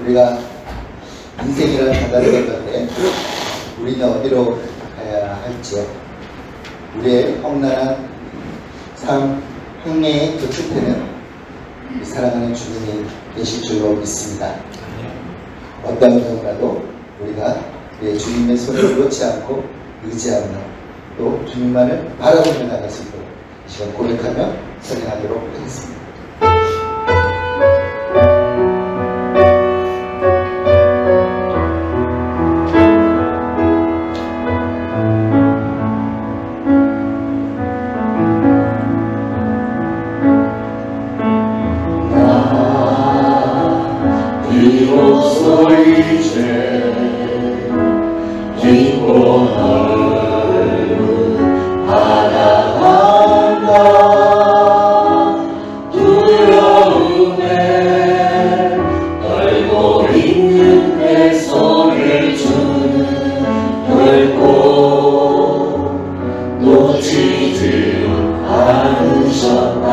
우리가 인생이라는 바다를 건널 때 우리는 어디로 가야 할지요? 우리의 험난한 삶 항해의 그 끝에는 우리 사랑하는 주님이 계실 줄로 믿습니다. 어떤 경우라도 우리가 우리의 주님의 손을 놓지 않고 의지하며 또 주님만을 바라보며 나갈 수 있도록 이 시간 고백하며 선행하도록 하겠습니다. 비로소 이제 깊고 넓은 바다간다. 두려움에 떨고 있는 내 손을 주는 결코 놓치지 않으셨다.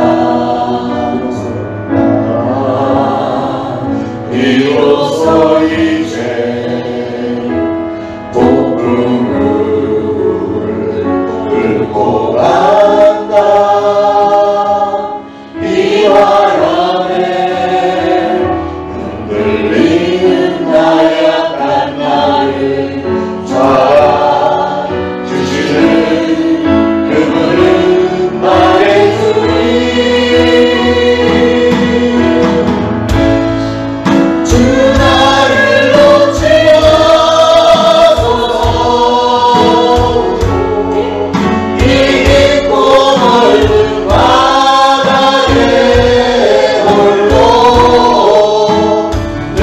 비로소 이제 폭풍을 뚫고 간다. 이 바람에 흔들리는 나약한 나를 잡아주시는 그분은 나의 주님. 나를 놓지 마소서. 이 깊고 넓은 바다에 홀로 내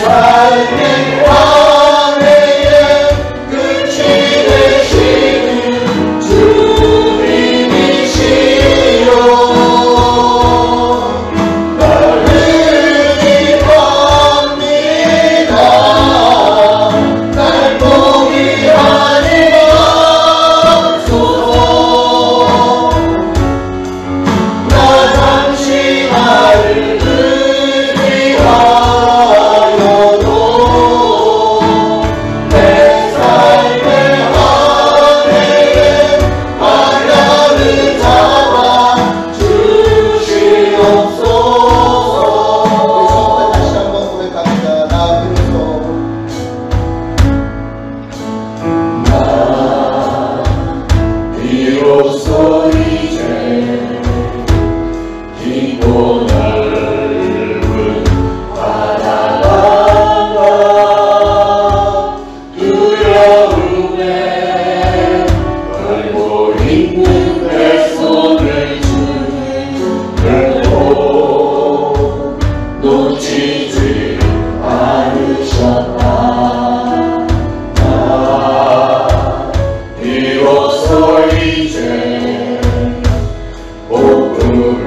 삶의 항해에 끝이 되시는 주님이시여. 나를 날 포기하지 마소서. 나 잠시 나를 의지하여도 내 삶의 항해에 하나를 잡아 주시옵소서. 다시 한번 고백합니다. 비로소 이제 깊고 넓은 바다간다. 두려움에 떨고 있는 내 손을 주는 결코 놓치지 않으셨다. 비로소 이제 폭풍을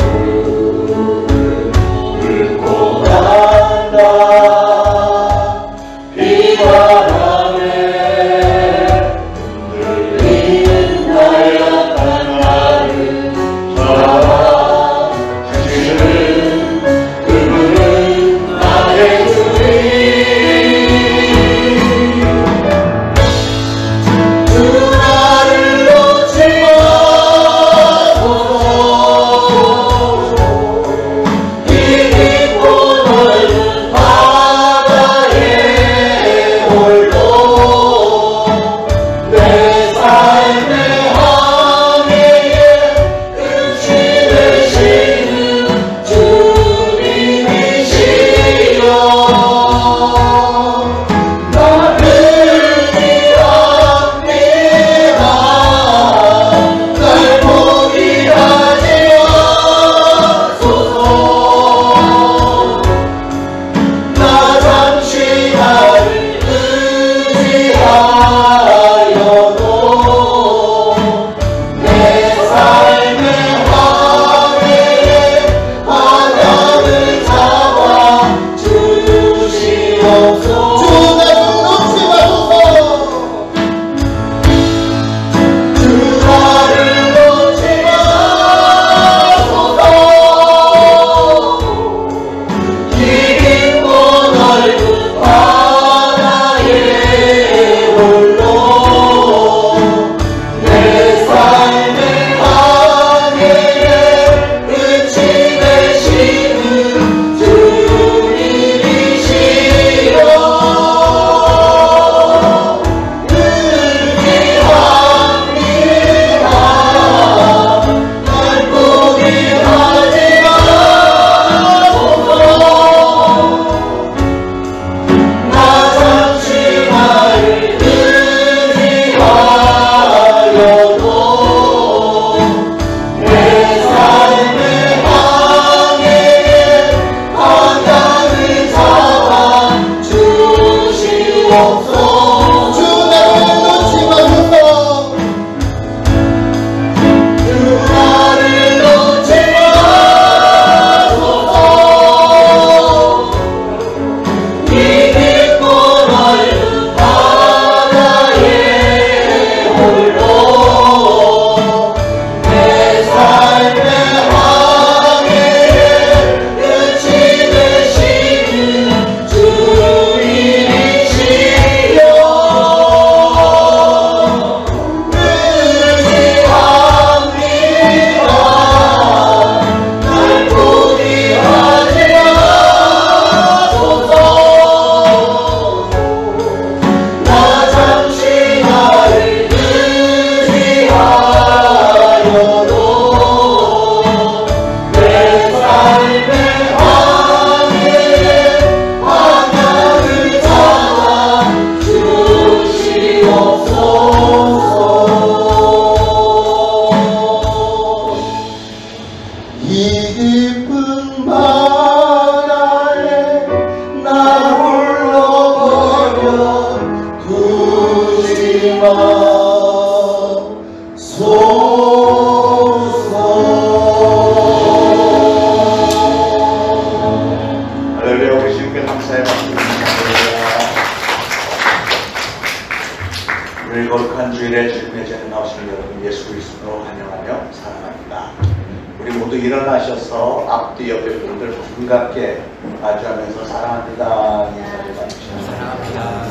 일어나셔서 앞뒤 옆에 분들 반갑게 맞이하면서 사랑합니다 인사를 나누시면 사랑합니다.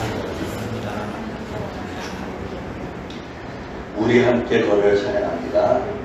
우리 함께 거를 찬양합니다.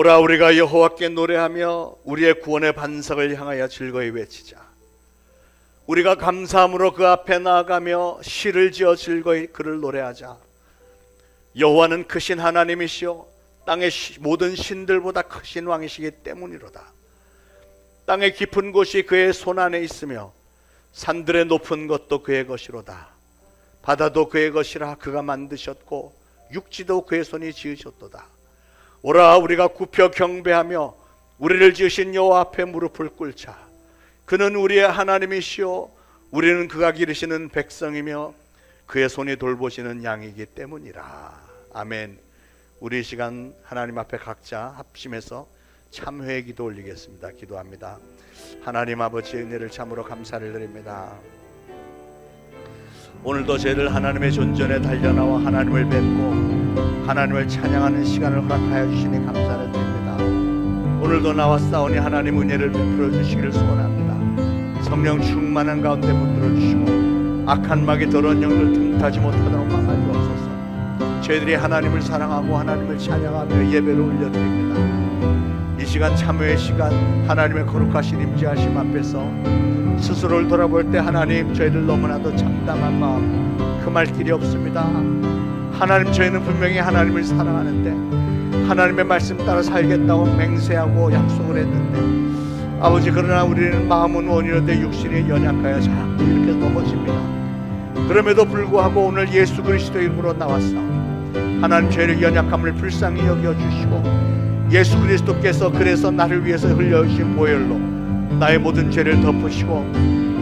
오라 우리가 여호와께 노래하며 우리의 구원의 반석을 향하여 즐거이 외치자. 우리가 감사함으로 그 앞에 나아가며 시를 지어 즐거이 그를 노래하자. 여호와는 크신 하나님이시오 땅의 모든 신들보다 크신 왕이시기 때문이로다. 땅의 깊은 곳이 그의 손안에 있으며 산들의 높은 것도 그의 것이로다. 바다도 그의 것이라 그가 만드셨고 육지도 그의 손이 지으셨도다. 오라 우리가 굽혀 경배하며 우리를 지으신 여호와 앞에 무릎을 꿇자. 그는 우리의 하나님이시오 우리는 그가 기르시는 백성이며 그의 손이 돌보시는 양이기 때문이라. 아멘. 우리 이 시간 하나님 앞에 각자 합심해서 참회의 기도 올리겠습니다. 기도합니다. 하나님 아버지의 은혜를 참으로 감사를 드립니다. 오늘도 저희를 하나님의 존전에 달려나와 하나님을 뵙고 하나님을 찬양하는 시간을 허락하여 주시니 감사를 드립니다. 오늘도 나와 싸우니 하나님 은혜를 베풀어 주시기를 소원합니다. 성령 충만한 가운데 붙들어 주시고 악한 마귀 더러운 영들 틈타지 못하도록 막아주옵소서. 저희들이 하나님을 사랑하고 하나님을 찬양하며 예배를 올려드립니다. 이 시간 참회의 시간 하나님의 거룩하신 임재하심 앞에서 스스로를 돌아볼 때 하나님 저희들 너무나도 참담한 마음 금할 길이 없습니다. 하나님 저희는 분명히 하나님을 사랑하는데 하나님의 말씀 따라 살겠다고 맹세하고 약속을 했는데 아버지 그러나 우리는 마음은 원이로되 육신이 연약하여 자꾸 이렇게 넘어집니다. 그럼에도 불구하고 오늘 예수 그리스도 이름으로 나왔사오니 하나님 저희의 연약함을 불쌍히 여겨주시고 예수 그리스도께서 그래서 나를 위해서 흘려주신 보혈로 나의 모든 죄를 덮으시고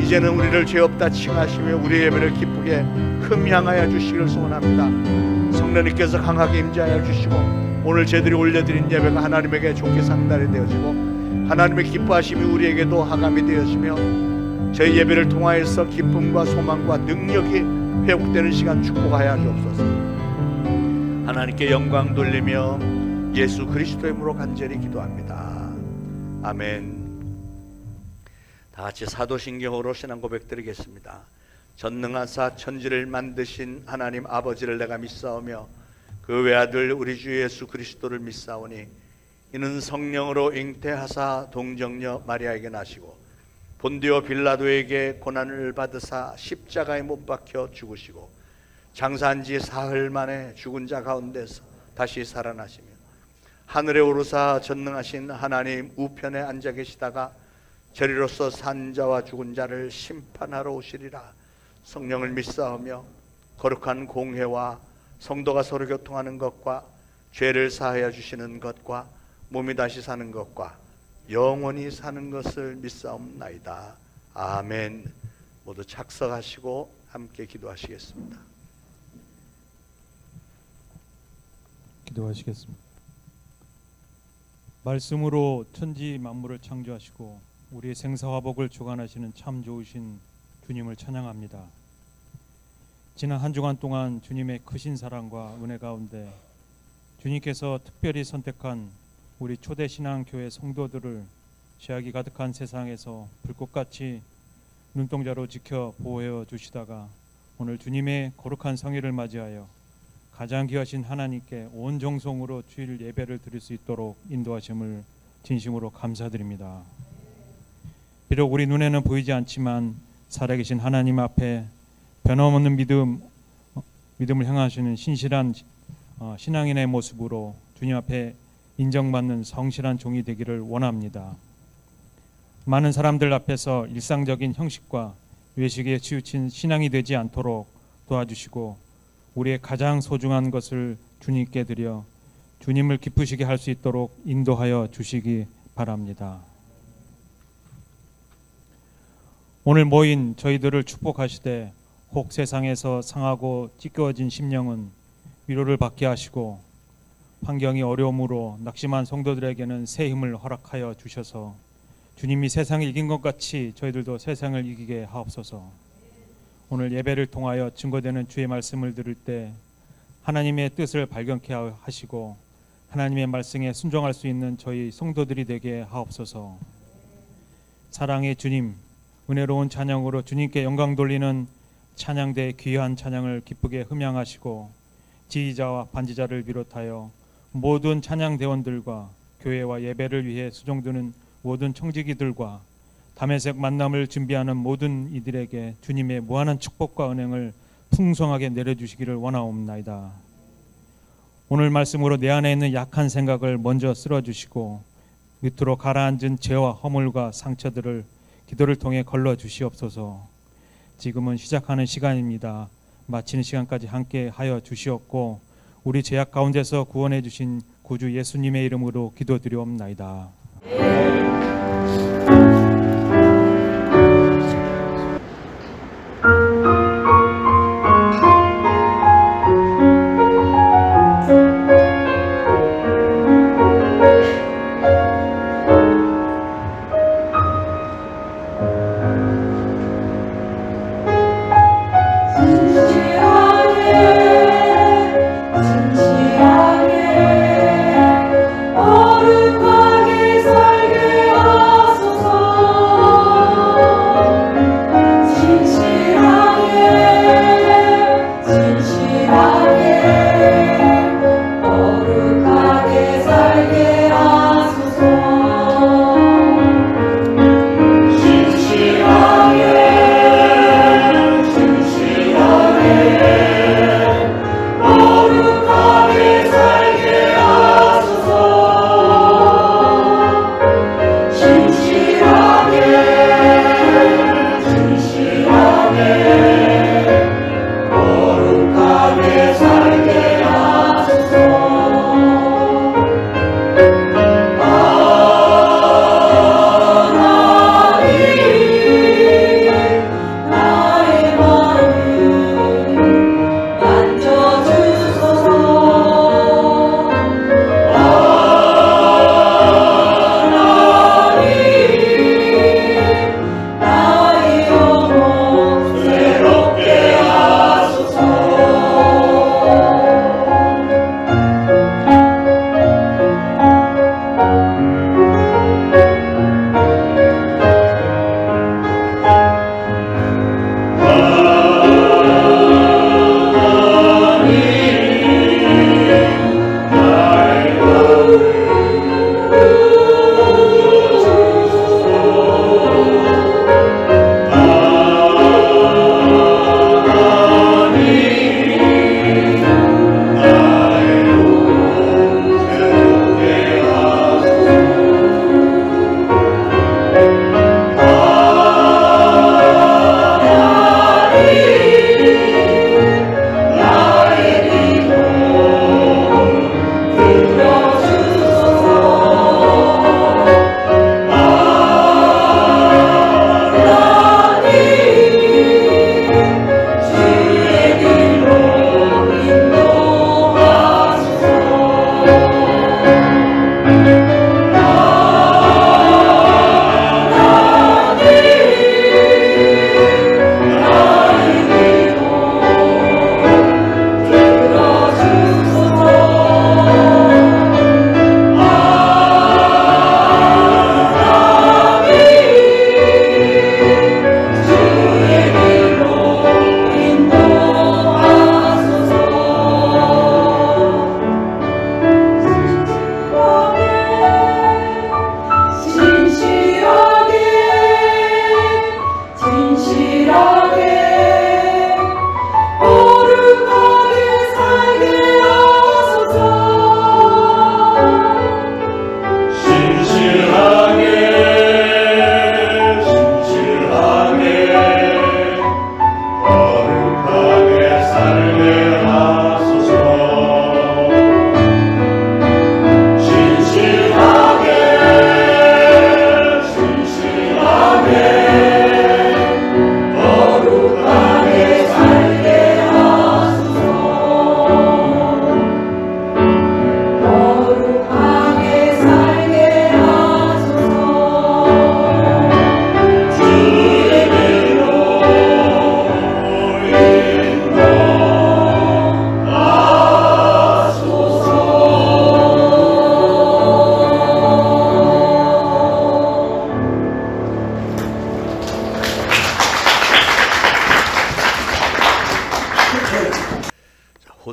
이제는 우리를 죄 없다 칭하시며 우리의 예배를 기쁘게 흠향하여 주시기를 소원합니다. 성령님께서 강하게 임재하여 주시고 오늘 저희들이 올려드린 예배가 하나님에게 좋게 상달이 되어지고 하나님의 기뻐하심이 우리에게도 하감이 되어지며 저희 예배를 통하여서 기쁨과 소망과 능력이 회복되는 시간 축복하여 주옵소서. 하나님께 영광 돌리며 예수 그리스도의 이름으로 간절히 기도합니다. 아멘. 다 같이 사도신경으로 신앙 고백 드리겠습니다. 전능하사 천지를 만드신 하나님 아버지를 내가 믿사오며 그 외아들 우리 주 예수 그리스도를 믿사오니 이는 성령으로 잉태하사 동정녀 마리아에게 나시고 본디오 빌라도에게 고난을 받으사 십자가에 못 박혀 죽으시고 장사한 지 사흘 만에 죽은 자 가운데서 다시 살아나시며 하늘에 오르사 전능하신 하나님 우편에 앉아 계시다가 저리로서 산 자와 죽은 자를 심판하러 오시리라. 성령을 믿사오며 거룩한 공회와 성도가 서로 교통하는 것과 죄를 사하여 주시는 것과 몸이 다시 사는 것과 영원히 사는 것을 믿사옵나이다. 아멘. 모두 착석하시고 함께 기도하시겠습니다. 기도하시겠습니다. 말씀으로 천지 만물을 창조하시고 우리의 생사화복을 주관하시는 참 좋으신 주님을 찬양합니다. 지난 한 주간 동안 주님의 크신 사랑과 은혜 가운데 주님께서 특별히 선택한 우리 초대신앙교회 성도들을 죄악이 가득한 세상에서 불꽃같이 눈동자로 지켜 보호해 주시다가 오늘 주님의 거룩한 성회를 맞이하여 가장 귀하신 하나님께 온 정성으로 주일 예배를 드릴 수 있도록 인도하심을 진심으로 감사드립니다. 비록 우리 눈에는 보이지 않지만 살아계신 하나님 앞에 변함없는 믿음을 향하시는 신실한 신앙인의 모습으로 주님 앞에 인정받는 성실한 종이 되기를 원합니다. 많은 사람들 앞에서 일상적인 형식과 외식에 치우친 신앙이 되지 않도록 도와주시고 우리의 가장 소중한 것을 주님께 드려 주님을 기쁘시게 할 수 있도록 인도하여 주시기 바랍니다. 오늘 모인 저희들을 축복하시되 혹 세상에서 상하고 찢겨진 심령은 위로를 받게 하시고 환경이 어려움으로 낙심한 성도들에게는 새 힘을 허락하여 주셔서 주님이 세상을 이긴 것 같이 저희들도 세상을 이기게 하옵소서. 오늘 예배를 통하여 증거되는 주의 말씀을 들을 때 하나님의 뜻을 발견케 하시고 하나님의 말씀에 순종할 수 있는 저희 성도들이 되게 하옵소서. 사랑의 주님, 은혜로운 찬양으로 주님께 영광 돌리는 찬양대의 귀한 찬양을 기쁘게 흠양하시고 지휘자와 반지자를 비롯하여 모든 찬양대원들과 교회와 예배를 위해 수종드는 모든 청지기들과 담에색 만남을 준비하는 모든 이들에게 주님의 무한한 축복과 은행을 풍성하게 내려주시기를 원하옵나이다. 오늘 말씀으로 내 안에 있는 약한 생각을 먼저 쓸어주시고 밑으로 가라앉은 죄와 허물과 상처들을 기도를 통해 걸러주시옵소서. 지금은 시작하는 시간입니다. 마치는 시간까지 함께 하여 주시옵고 우리 죄악 가운데서 구원해 주신 구주 예수님의 이름으로 기도드리옵나이다.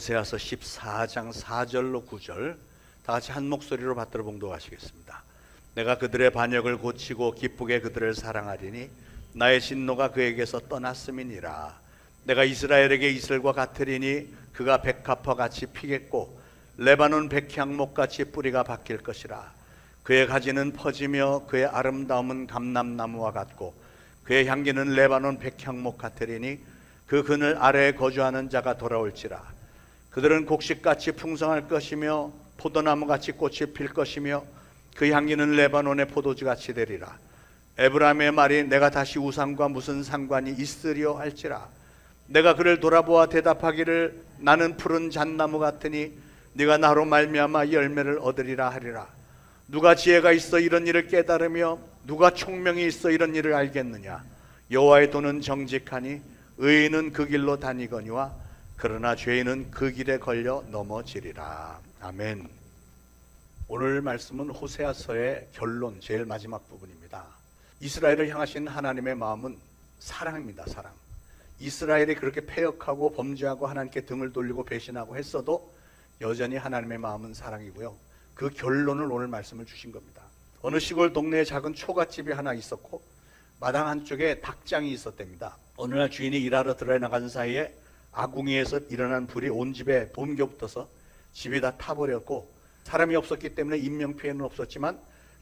호세아서 14장 4절로 9절 다 같이 한 목소리로 받들어 봉독하시겠습니다. 내가 그들의 반역을 고치고 기쁘게 그들을 사랑하리니 나의 진노가 그에게서 떠났음이니라. 내가 이스라엘에게 이슬과 같으리니 그가 백합화 같이 피겠고 레바논 백향목 같이 뿌리가 바뀔 것이라. 그의 가지는 퍼지며 그의 아름다움은 감람나무와 같고 그의 향기는 레바논 백향목 같으리니 그 그늘 아래에 거주하는 자가 돌아올지라. 그들은 곡식같이 풍성할 것이며 포도나무같이 꽃이 필 것이며 그 향기는 레바논의 포도주같이 되리라. 에브라임의 말이 내가 다시 우상과 무슨 상관이 있으려 할지라. 내가 그를 돌아보아 대답하기를 나는 푸른 잣나무 같으니 네가 나로 말미암아 열매를 얻으리라 하리라. 누가 지혜가 있어 이런 일을 깨달으며 누가 총명이 있어 이런 일을 알겠느냐. 여호와의 도는 정직하니 의인은 그 길로 다니거니와 그러나 죄인은 그 길에 걸려 넘어지리라. 아멘. 오늘 말씀은 호세아서의 결론, 제일 마지막 부분입니다. 이스라엘을 향하신 하나님의 마음은 사랑입니다. 사랑. 이스라엘이 그렇게 패역하고 범죄하고 하나님께 등을 돌리고 배신하고 했어도 여전히 하나님의 마음은 사랑이고요. 그 결론을 오늘 말씀을 주신 겁니다. 어느 시골 동네에 작은 초가집이 하나 있었고 마당 한쪽에 닭장이 있었답니다. 어느 날 주인이 일하러 들어나가는 사이에 아궁이에서 일어난 불이 온 집에 옮겨 붙어서 집이 다 타버렸고 사람이 없었기 때문에 인명피해는 없었지만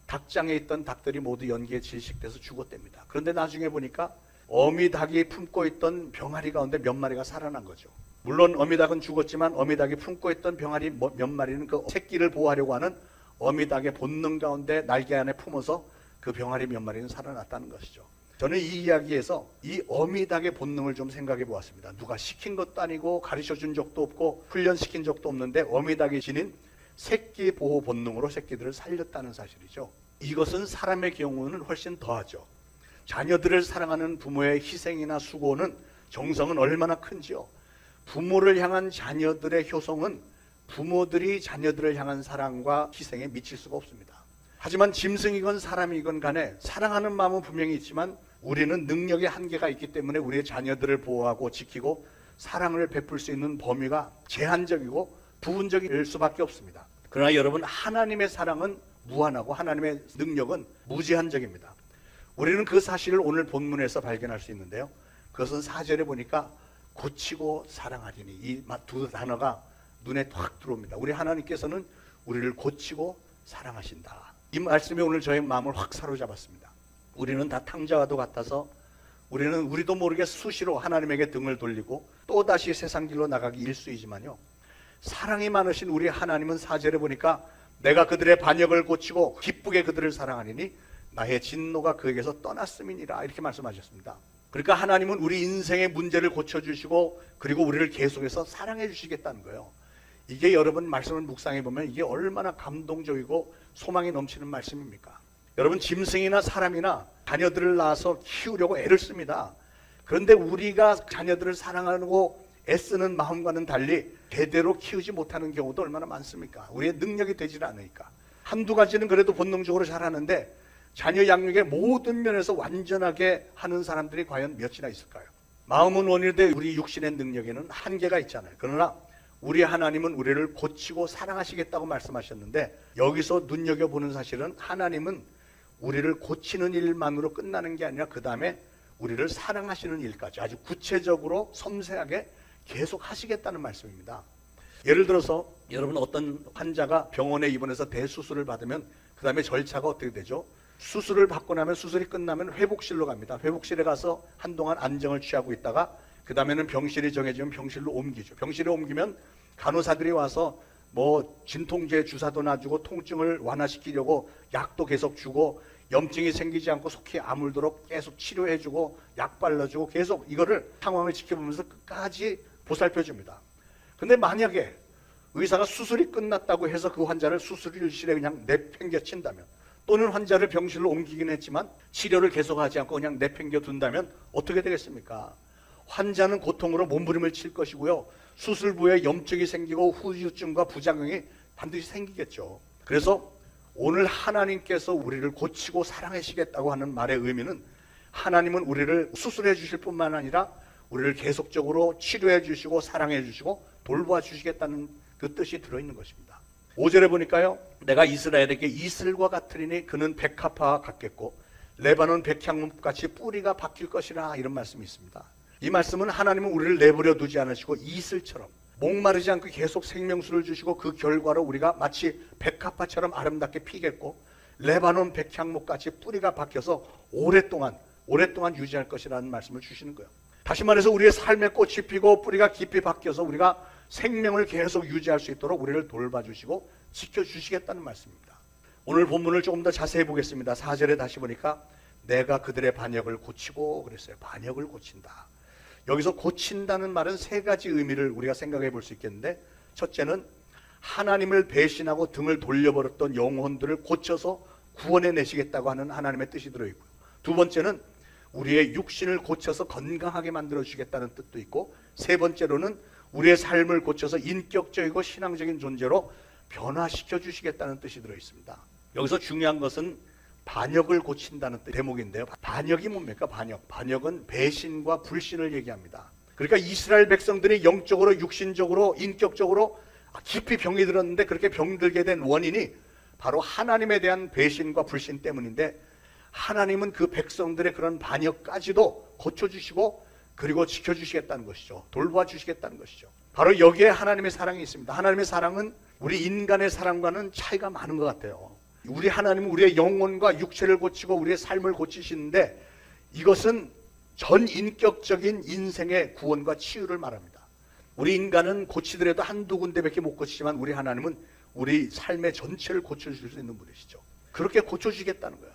닭장에 있던 닭들이 모두 연기에 질식돼서 죽었답니다. 그런데 나중에 보니까 어미닭이 품고 있던 병아리 가운데 몇 마리가 살아난 거죠. 물론 어미닭은 죽었지만 어미닭이 품고 있던 병아리 몇 마리는 그 새끼를 보호하려고 하는 어미닭의 본능 가운데 날개 안에 품어서 그 병아리 몇 마리는 살아났다는 것이죠. 저는 이 이야기에서 이 어미닭의 본능을 좀 생각해 보았습니다. 누가 시킨 것도 아니고 가르쳐 준 적도 없고 훈련시킨 적도 없는데 어미닭이 지닌 새끼 보호 본능으로 새끼들을 살렸다는 사실이죠. 이것은 사람의 경우는 훨씬 더하죠. 자녀들을 사랑하는 부모의 희생이나 수고는 정성은 얼마나 큰지요. 부모를 향한 자녀들의 효성은 부모들이 자녀들을 향한 사랑과 희생에 미칠 수가 없습니다. 하지만 짐승이건 사람이건 간에 사랑하는 마음은 분명히 있지만 우리는 능력의 한계가 있기 때문에 우리의 자녀들을 보호하고 지키고 사랑을 베풀 수 있는 범위가 제한적이고 부분적일 수밖에 없습니다. 그러나 여러분, 하나님의 사랑은 무한하고 하나님의 능력은 무제한적입니다. 우리는 그 사실을 오늘 본문에서 발견할 수 있는데요. 그것은 4절에 보니까 고치고 사랑하리니, 이 두 단어가 눈에 확 들어옵니다. 우리 하나님께서는 우리를 고치고 사랑하신다. 이 말씀이 오늘 저의 마음을 확 사로잡았습니다. 우리는 다 탕자와도 같아서 우리도 모르게 수시로 하나님에게 등을 돌리고 또다시 세상 길로 나가기 일쑤이지만요, 사랑이 많으신 우리 하나님은 4절에 보니까 내가 그들의 반역을 고치고 기쁘게 그들을 사랑하리니 나의 진노가 그에게서 떠났음이니라, 이렇게 말씀하셨습니다. 그러니까 하나님은 우리 인생의 문제를 고쳐주시고 그리고 우리를 계속해서 사랑해 주시겠다는 거예요. 이게 여러분 말씀을 묵상해 보면 이게 얼마나 감동적이고 소망이 넘치는 말씀입니까? 여러분, 짐승이나 사람이나 자녀들을 낳아서 키우려고 애를 씁니다. 그런데 우리가 자녀들을 사랑하고 애쓰는 마음과는 달리 제대로 키우지 못하는 경우도 얼마나 많습니까? 우리의 능력이 되질 않으니까. 한두 가지는 그래도 본능적으로 잘하는데 자녀 양육의 모든 면에서 완전하게 하는 사람들이 과연 몇이나 있을까요? 마음은 원인데 우리 육신의 능력에는 한계가 있잖아요. 그러나 우리 하나님은 우리를 고치고 사랑하시겠다고 말씀하셨는데, 여기서 눈여겨보는 사실은 하나님은 우리를 고치는 일만으로 끝나는 게 아니라 그 다음에 우리를 사랑하시는 일까지 아주 구체적으로 섬세하게 계속 하시겠다는 말씀입니다. 예를 들어서 여러분, 어떤 환자가 병원에 입원해서 대수술을 받으면 그 다음에 절차가 어떻게 되죠? 수술을 받고 나면, 수술이 끝나면 회복실로 갑니다. 회복실에 가서 한동안 안정을 취하고 있다가 그 다음에는 병실이 정해지면 병실로 옮기죠. 병실에 옮기면 간호사들이 와서 뭐 진통제 주사도 놔주고 통증을 완화시키려고 약도 계속 주고 염증이 생기지 않고 속히 아물도록 계속 치료해주고 약 발라주고 계속 이거를 상황을 지켜보면서 끝까지 보살펴줍니다. 근데 만약에 의사가 수술이 끝났다고 해서 그 환자를 수술실에 그냥 내팽개친다면, 또는 환자를 병실로 옮기긴 했지만 치료를 계속하지 않고 그냥 내팽겨 둔다면 어떻게 되겠습니까? 환자는 고통으로 몸부림을 칠 것이고요, 수술부에 염증이 생기고 후유증과 부작용이 반드시 생기겠죠. 그래서 오늘 하나님께서 우리를 고치고 사랑하시겠다고 하는 말의 의미는, 하나님은 우리를 수술해 주실 뿐만 아니라 우리를 계속적으로 치료해 주시고 사랑해 주시고 돌봐 주시겠다는 그 뜻이 들어있는 것입니다. 5절에 보니까요, 내가 이스라엘에게 이슬과 같으리니 그는 백합화와 같겠고 레바논 백향목같이 뿌리가 박힐 것이라, 이런 말씀이 있습니다. 이 말씀은 하나님은 우리를 내버려 두지 않으시고 이슬처럼 목마르지 않고 계속 생명수를 주시고 그 결과로 우리가 마치 백합화처럼 아름답게 피겠고 레바논 백향목같이 뿌리가 박혀서 오랫동안 유지할 것이라는 말씀을 주시는 거예요. 다시 말해서 우리의 삶에 꽃이 피고 뿌리가 깊이 박혀서 우리가 생명을 계속 유지할 수 있도록 우리를 돌봐주시고 지켜주시겠다는 말씀입니다. 오늘 본문을 조금 더 자세히 보겠습니다. 4절에 다시 보니까 내가 그들의 반역을 고치고 그랬어요. 반역을 고친다. 여기서 고친다는 말은 세 가지 의미를 우리가 생각해 볼 수 있겠는데, 첫째는 하나님을 배신하고 등을 돌려버렸던 영혼들을 고쳐서 구원해 내시겠다고 하는 하나님의 뜻이 들어있고요. 두 번째는 우리의 육신을 고쳐서 건강하게 만들어 주시겠다는 뜻도 있고, 세 번째로는 우리의 삶을 고쳐서 인격적이고 신앙적인 존재로 변화시켜 주시겠다는 뜻이 들어있습니다. 여기서 중요한 것은 반역을 고친다는 대목인데요. 반역이 뭡니까? 반역은 배신과 불신을 얘기합니다. 그러니까 이스라엘 백성들이 영적으로, 육신적으로, 인격적으로 깊이 병이 들었는데, 그렇게 병들게 된 원인이 바로 하나님에 대한 배신과 불신 때문인데, 하나님은 그 백성들의 그런 반역까지도 고쳐주시고 그리고 지켜주시겠다는 것이죠. 돌봐주시겠다는 것이죠. 바로 여기에 하나님의 사랑이 있습니다. 하나님의 사랑은 우리 인간의 사랑과는 차이가 많은 것 같아요. 우리 하나님은 우리의 영혼과 육체를 고치고 우리의 삶을 고치시는데, 이것은 전 인격적인 인생의 구원과 치유를 말합니다. 우리 인간은 고치더라도 한두 군데밖에 못 고치지만, 우리 하나님은 우리 삶의 전체를 고쳐주실 수 있는 분이시죠. 그렇게 고쳐주시겠다는 거예요.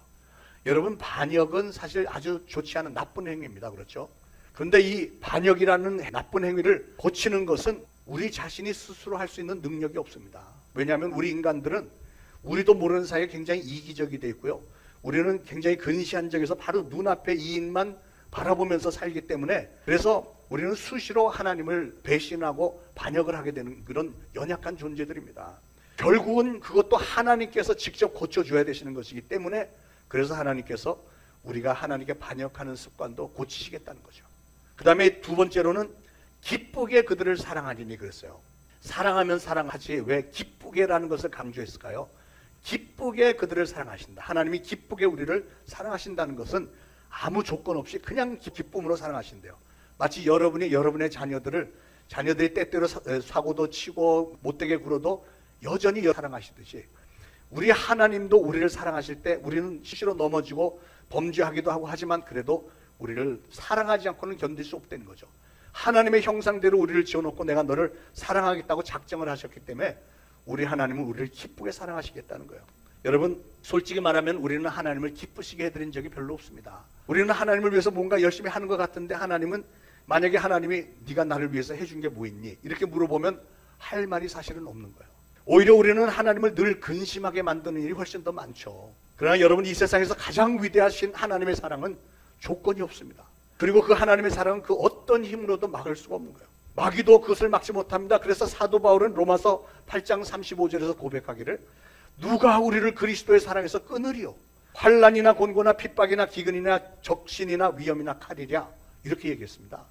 여러분, 반역은 사실 아주 좋지 않은 나쁜 행위입니다. 그렇죠? 그런데 이 반역이라는 나쁜 행위를 고치는 것은 우리 자신이 스스로 할 수 있는 능력이 없습니다. 왜냐하면 우리 인간들은 우리도 모르는 사이에 굉장히 이기적이 되어 있고요. 우리는 굉장히 근시안적에서 바로 눈앞의 이익만 바라보면서 살기 때문에, 그래서 우리는 수시로 하나님을 배신하고 반역을 하게 되는 그런 연약한 존재들입니다. 결국은 그것도 하나님께서 직접 고쳐줘야 되시는 것이기 때문에, 그래서 하나님께서 우리가 하나님께 반역하는 습관도 고치시겠다는 거죠. 그 다음에 두 번째로는 기쁘게 그들을 사랑하리니 그랬어요. 사랑하면 사랑하지 왜 기쁘게라는 것을 강조했을까요? 기쁘게 그들을 사랑하신다. 하나님이 기쁘게 우리를 사랑하신다는 것은 아무 조건 없이 그냥 기쁨으로 사랑하신대요. 마치 여러분이 여러분의 자녀들이 때때로 사고도 치고 못되게 굴어도 여전히 사랑하시듯이, 우리 하나님도 우리를 사랑하실 때 우리는 수시로 넘어지고 범죄하기도 하고 하지만, 그래도 우리를 사랑하지 않고는 견딜 수 없다는 거죠. 하나님의 형상대로 우리를 지어놓고 내가 너를 사랑하겠다고 작정을 하셨기 때문에 우리 하나님은 우리를 기쁘게 사랑하시겠다는 거예요. 여러분, 솔직히 말하면 우리는 하나님을 기쁘시게 해드린 적이 별로 없습니다. 우리는 하나님을 위해서 뭔가 열심히 하는 것 같은데, 하나님은 만약에 하나님이 네가 나를 위해서 해준 게 뭐 있니? 이렇게 물어보면 할 말이 사실은 없는 거예요. 오히려 우리는 하나님을 늘 근심하게 만드는 일이 훨씬 더 많죠. 그러나 여러분, 이 세상에서 가장 위대하신 하나님의 사랑은 조건이 없습니다. 그리고 그 하나님의 사랑은 그 어떤 힘으로도 막을 수가 없는 거예요. 마귀도 그것을 막지 못합니다. 그래서 사도 바울은 로마서 8장 35절에서 고백하기를, 누가 우리를 그리스도의 사랑에서 끊으리요? 환난이나 곤고나 핍박이나 기근이나 적신이나 위험이나 칼이랴, 이렇게 얘기했습니다.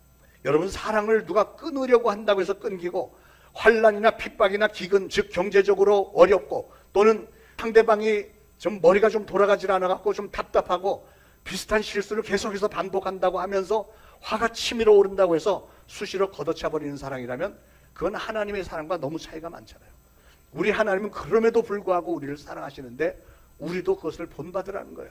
여러분, 사랑을 누가 끊으려고 한다고 해서 끊기고, 환난이나 핍박이나 기근, 즉 경제적으로 어렵고, 또는 상대방이 좀 머리가 좀 돌아가질 않아갖고 좀 답답하고 비슷한 실수를 계속해서 반복한다고 하면서 화가 치밀어 오른다고 해서 수시로 걷어차버리는 사랑이라면, 그건 하나님의 사랑과 너무 차이가 많잖아요. 우리 하나님은 그럼에도 불구하고 우리를 사랑하시는데 우리도 그것을 본받으라는 거예요.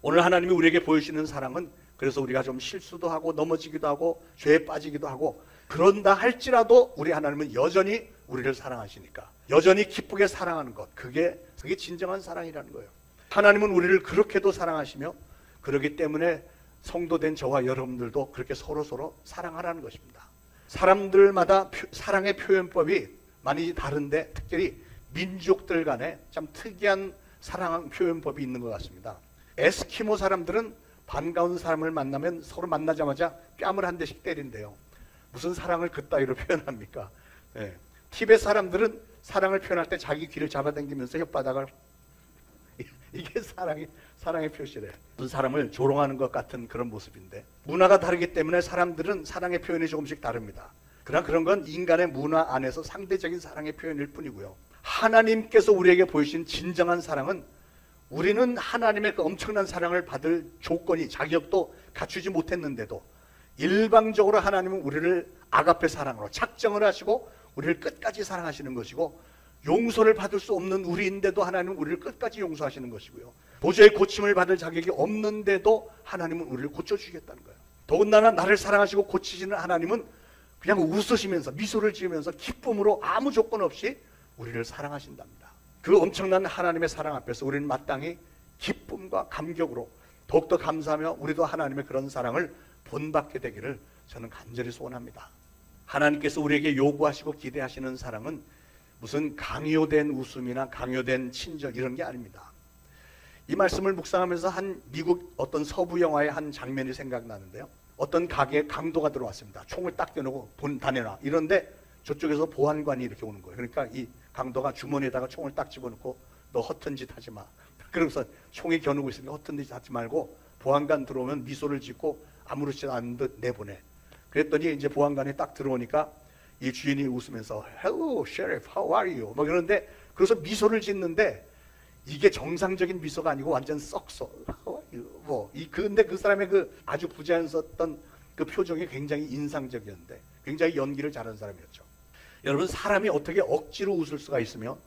오늘 하나님이 우리에게 보여주시는 사랑은, 그래서 우리가 좀 실수도 하고 넘어지기도 하고 죄에 빠지기도 하고 그런다 할지라도 우리 하나님은 여전히 우리를 사랑하시니까, 여전히 기쁘게 사랑하는 것, 그게 진정한 사랑이라는 거예요. 하나님은 우리를 그렇게도 사랑하시며, 그렇기 때문에 성도된 저와 여러분들도 그렇게 서로 사랑하라는 것입니다. 사람들마다 사랑의 표현법이 많이 다른데, 특별히 민족들 간에 참 특이한 사랑 표현법이 있는 것 같습니다. 에스키모 사람들은 반가운 사람을 만나면 서로 만나자마자 뺨을 한 대씩 때린대요. 무슨 사랑을 그따위로 표현합니까? 네. 티벳 사람들은 사랑을 표현할 때 자기 귀를 잡아당기면서 혓바닥을 이게 사랑의 표시래. 무슨 사람을 조롱하는 것 같은 그런 모습인데, 문화가 다르기 때문에 사람들은 사랑의 표현이 조금씩 다릅니다. 그러나 그런 건 인간의 문화 안에서 상대적인 사랑의 표현일 뿐이고요. 하나님께서 우리에게 보이신 진정한 사랑은, 우리는 하나님의 그 엄청난 사랑을 받을 조건이, 자격도 갖추지 못했는데도 일방적으로 하나님은 우리를 아가페 사랑으로 작정을 하시고 우리를 끝까지 사랑하시는 것이고, 용서를 받을 수 없는 우리인데도 하나님은 우리를 끝까지 용서하시는 것이고요. 도저히 고침을 받을 자격이 없는데도 하나님은 우리를 고쳐주시겠다는 거예요. 더군다나 나를 사랑하시고 고치시는 하나님은 그냥 웃으시면서 미소를 지으면서 기쁨으로 아무 조건 없이 우리를 사랑하신답니다. 그 엄청난 하나님의 사랑 앞에서 우리는 마땅히 기쁨과 감격으로 더욱더 감사하며 우리도 하나님의 그런 사랑을 본받게 되기를 저는 간절히 소원합니다. 하나님께서 우리에게 요구하시고 기대하시는 사랑은 무슨 강요된 웃음이나 강요된 친절 이런 게 아닙니다. 이 말씀을 묵상하면서 한 미국 어떤 서부 영화의 한 장면이 생각나는데요. 어떤 가게에 강도가 들어왔습니다. 총을 딱 떼놓고 돈 다 내놔. 이런데 저쪽에서 보안관이 이렇게 오는 거예요. 그러니까 이 강도가 주머니에다가 총을 딱 집어넣고 너 허튼 짓 하지 마. 그러면서 총이 겨누고 있으니까 허튼 짓 하지 말고 보안관 들어오면 미소를 짓고 아무렇지도 않은 듯 내보내. 그랬더니 이제 보안관이 딱 들어오니까 이 주인이 웃으면서 Hello, Sheriff, how are you? 뭐 그러는데 그래서 미소를 짓는데 이게 정상적인 미소가 아니고 완전 썩소. How are you? 뭐 근데 그 사람의 그 아주 부자연스럽던 그 표정이 굉장히 인상적이었는데 굉장히 연기를 잘하는 사람이었죠. 여러분 사람이 어떻게 억지로 웃을 수가 있으며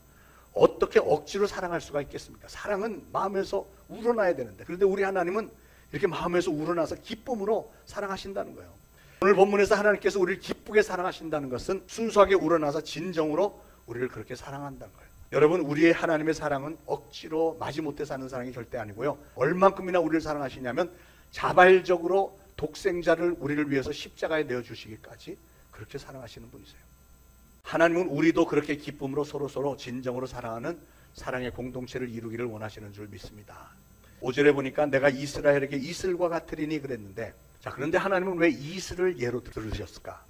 어떻게 억지로 사랑할 수가 있겠습니까? 사랑은 마음에서 우러나야 되는데 그런데 우리 하나님은 이렇게 마음에서 우러나서 기쁨으로 사랑하신다는 거예요. 오늘 본문에서 하나님께서 우리를 기쁘게 사랑하신다는 것은 순수하게 우러나서 진정으로 우리를 그렇게 사랑한다는 거예요. 여러분 우리의 하나님의 사랑은 억지로 마지못해 사는 사랑이 절대 아니고요. 얼만큼이나 우리를 사랑하시냐면 자발적으로 독생자를 우리를 위해서 십자가에 내어주시기까지 그렇게 사랑하시는 분이세요. 하나님은 우리도 그렇게 기쁨으로 서로서로 진정으로 사랑하는 사랑의 공동체를 이루기를 원하시는 줄 믿습니다. 5절에 보니까 내가 이스라엘에게 이슬과 같으리니 그랬는데 자 그런데 하나님은 왜 이슬을 예로 들으셨을까?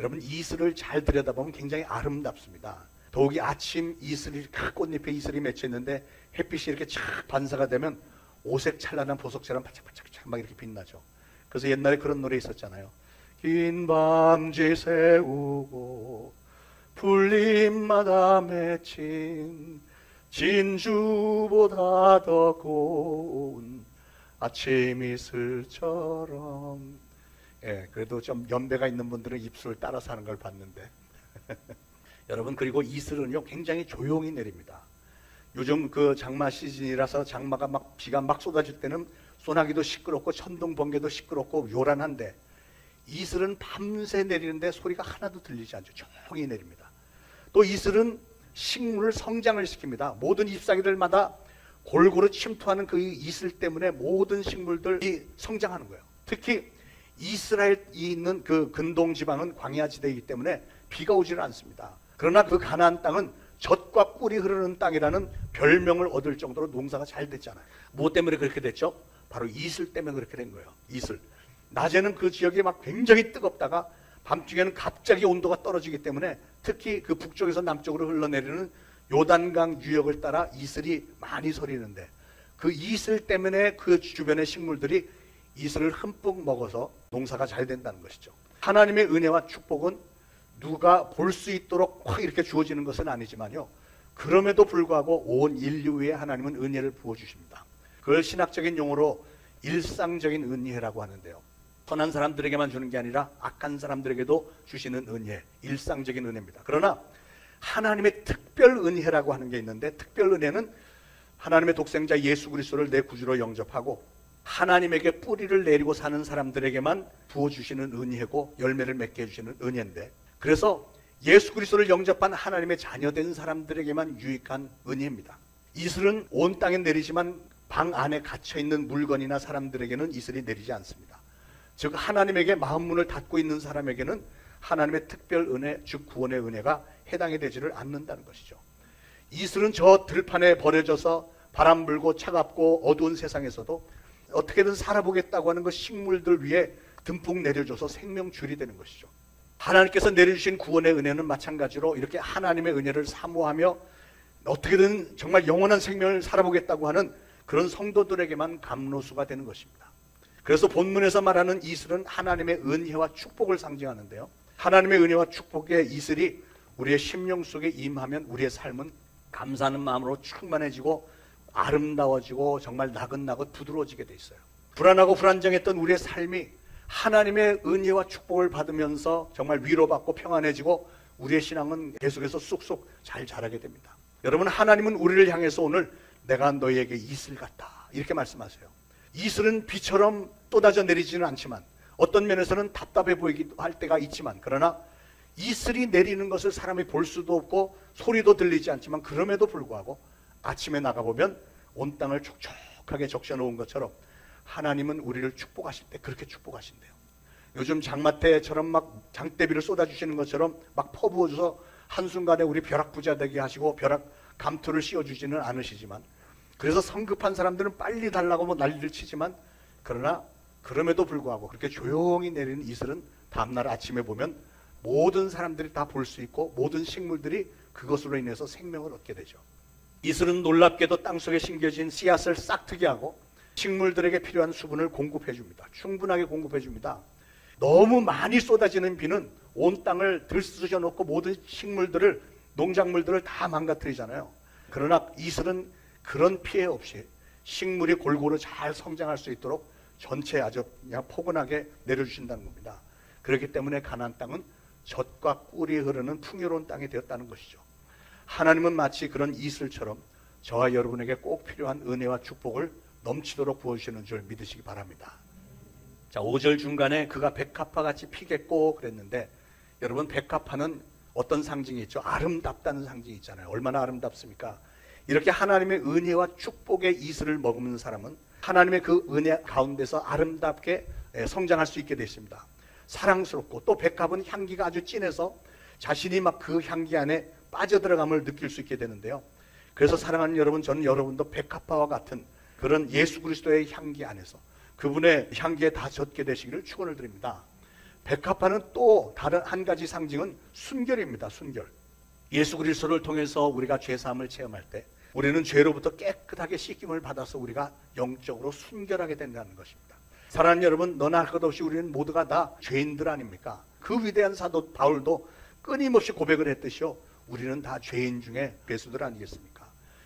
여러분 이슬을 잘 들여다보면 굉장히 아름답습니다. 더욱이 아침 이슬이 꽃잎에 이슬이 맺혀 있는데 햇빛이 이렇게 착 반사가 되면 오색 찬란한 보석처럼 반짝반짝 막 이렇게 빛나죠. 그래서 옛날에 그런 노래 있었잖아요. 긴 밤지 세우고 풀잎마다 맺힌 진주보다 더 고운 아침 이슬처럼. 예, 그래도 좀 연배가 있는 분들은 입술을 따라서 하는 걸 봤는데 여러분 그리고 이슬은요 굉장히 조용히 내립니다. 요즘 그 장마 시즌이라서 장마가 막 비가 막 쏟아질 때는 소나기도 시끄럽고 천둥 번개도 시끄럽고 요란한데 이슬은 밤새 내리는데 소리가 하나도 들리지 않죠. 조용히 내립니다. 또 이슬은 식물을 성장을 시킵니다. 모든 잎사귀들마다 골고루 침투하는 그 이슬 때문에 모든 식물들이 성장하는 거예요. 특히 이스라엘이 있는 그 근동 지방은 광야 지대이기 때문에 비가 오지는 않습니다. 그러나 그 가나안 땅은 젖과 꿀이 흐르는 땅이라는 별명을 얻을 정도로 농사가 잘 됐잖아요. 무엇 때문에 그렇게 됐죠? 바로 이슬 때문에 그렇게 된 거예요. 이슬. 낮에는 그 지역이 막 굉장히 뜨겁다가 밤중에는 갑자기 온도가 떨어지기 때문에 특히 그 북쪽에서 남쪽으로 흘러내리는 요단강 유역을 따라 이슬이 많이 서리는데 그 이슬 때문에 그 주변의 식물들이 이슬을 흠뻑 먹어서 농사가 잘 된다는 것이죠. 하나님의 은혜와 축복은 누가 볼 수 있도록 확 이렇게 주어지는 것은 아니지만요. 그럼에도 불구하고 온 인류 위에 하나님은 은혜를 부어주십니다. 그걸 신학적인 용어로 일상적인 은혜라고 하는데요. 선한 사람들에게만 주는 게 아니라 악한 사람들에게도 주시는 은혜, 일상적인 은혜입니다. 그러나 하나님의 특별 은혜라고 하는 게 있는데 특별 은혜는 하나님의 독생자 예수 그리스도를 내 구주로 영접하고 하나님에게 뿌리를 내리고 사는 사람들에게만 부어주시는 은혜고 열매를 맺게 해주시는 은혜인데 그래서 예수 그리스도를 영접한 하나님의 자녀된 사람들에게만 유익한 은혜입니다. 이슬은 온 땅에 내리지만 방 안에 갇혀있는 물건이나 사람들에게는 이슬이 내리지 않습니다. 즉 하나님에게 마음문을 닫고 있는 사람에게는 하나님의 특별 은혜, 즉 구원의 은혜가 해당이 되지를 않는다는 것이죠. 이슬은 저 들판에 버려져서 바람 불고 차갑고 어두운 세상에서도 어떻게든 살아보겠다고 하는 그 식물들 위에 듬뿍 내려줘서 생명줄이 되는 것이죠. 하나님께서 내려주신 구원의 은혜는 마찬가지로 이렇게 하나님의 은혜를 사모하며 어떻게든 정말 영원한 생명을 살아보겠다고 하는 그런 성도들에게만 감로수가 되는 것입니다. 그래서 본문에서 말하는 이슬은 하나님의 은혜와 축복을 상징하는데요. 하나님의 은혜와 축복의 이슬이 우리의 심령 속에 임하면 우리의 삶은 감사하는 마음으로 충만해지고 아름다워지고 정말 나긋나긋 부드러워지게 돼 있어요. 불안하고 불안정했던 우리의 삶이 하나님의 은혜와 축복을 받으면서 정말 위로받고 평안해지고 우리의 신앙은 계속해서 쑥쑥 잘 자라게 됩니다. 여러분 하나님은 우리를 향해서 오늘 내가 너희에게 이슬 같다 이렇게 말씀하세요. 이슬은 비처럼 쏟아져 내리지는 않지만 어떤 면에서는 답답해 보이기도 할 때가 있지만 그러나 이슬이 내리는 것을 사람이 볼 수도 없고 소리도 들리지 않지만 그럼에도 불구하고 아침에 나가보면 온 땅을 촉촉하게 적셔놓은 것처럼 하나님은 우리를 축복하실 때 그렇게 축복하신대요. 요즘 장마 때처럼 막 장대비를 쏟아주시는 것처럼 막 퍼부어줘서 한순간에 우리 벼락부자 되게 하시고 벼락 감투를 씌워주지는 않으시지만, 그래서 성급한 사람들은 빨리 달라고 뭐 난리를 치지만, 그러나 그럼에도 불구하고 그렇게 조용히 내리는 이슬은 다음날 아침에 보면 모든 사람들이 다 볼 수 있고 모든 식물들이 그것으로 인해서 생명을 얻게 되죠. 이슬은 놀랍게도 땅속에 심겨진 씨앗을 싹트게 하고 식물들에게 필요한 수분을 공급해 줍니다. 충분하게 공급해 줍니다. 너무 많이 쏟아지는 비는 온 땅을 들쑤셔 놓고 모든 식물들을, 농작물들을 다 망가뜨리잖아요. 그러나 이슬은 그런 피해 없이 식물이 골고루 잘 성장할 수 있도록 전체 아주 그냥 포근하게 내려주신다는 겁니다. 그렇기 때문에 가나안 땅은 젖과 꿀이 흐르는 풍요로운 땅이 되었다는 것이죠. 하나님은 마치 그런 이슬처럼 저와 여러분에게 꼭 필요한 은혜와 축복을 넘치도록 부어주시는 줄 믿으시기 바랍니다. 자, 5절 중간에 그가 백합화같이 피겠고 그랬는데, 여러분 백합화는 어떤 상징이 있죠? 아름답다는 상징이 있잖아요. 얼마나 아름답습니까? 이렇게 하나님의 은혜와 축복의 이슬을 머금는 사람은 하나님의 그 은혜 가운데서 아름답게 성장할 수 있게 되십니다. 사랑스럽고, 또 백합은 향기가 아주 진해서 자신이 막 그 향기 안에 빠져들어감을 느낄 수 있게 되는데요. 그래서 사랑하는 여러분, 저는 여러분도 백합화와 같은 그런 예수 그리스도의 향기 안에서 그분의 향기에 다 젖게 되시기를 축원을 드립니다. 백합화는 또 다른 한 가지 상징은 순결입니다. 순결. 예수 그리스도를 통해서 우리가 죄사함을 체험할 때 우리는 죄로부터 깨끗하게 씻김을 받아서 우리가 영적으로 순결하게 된다는 것입니다. 사랑하는 여러분, 너나 할 것 없이 우리는 모두가 다 죄인들 아닙니까? 그 위대한 사도 바울도 끊임없이 고백을 했듯이요, 우리는 다 죄인 중에 괴수들 아니겠습니까?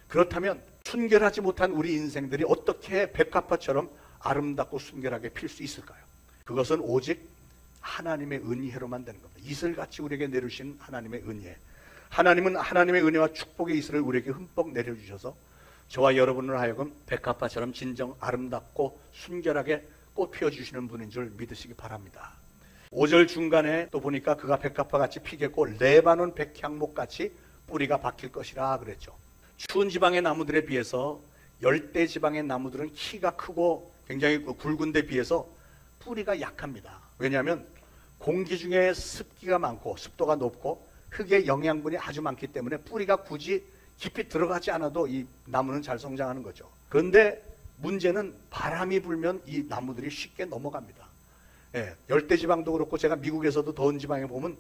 그렇다면 순결하지 못한 우리 인생들이 어떻게 백합화처럼 아름답고 순결하게 필 수 있을까요? 그것은 오직 하나님의 은혜로만 되는 겁니다. 이슬같이 우리에게 내려주신 하나님의 은혜. 하나님은 하나님의 은혜와 축복의 이슬을 우리에게 흠뻑 내려주셔서 저와 여러분을 하여금 백합화처럼 진정 아름답고 순결하게 꽃 피워주시는 분인 줄 믿으시기 바랍니다. 5절 중간에 또 보니까 그가 백합화같이 피겠고 레바논 백향목같이 뿌리가 박힐 것이라 그랬죠. 추운 지방의 나무들에 비해서 열대 지방의 나무들은 키가 크고 굉장히 굵은 데 비해서 뿌리가 약합니다. 왜냐하면 공기 중에 습기가 많고 습도가 높고 흙의 영양분이 아주 많기 때문에 뿌리가 굳이 깊이 들어가지 않아도 이 나무는 잘 성장하는 거죠. 그런데 문제는 바람이 불면 이 나무들이 쉽게 넘어갑니다. 열대지방도 그렇고, 제가 미국에서도 더운 지방에 보면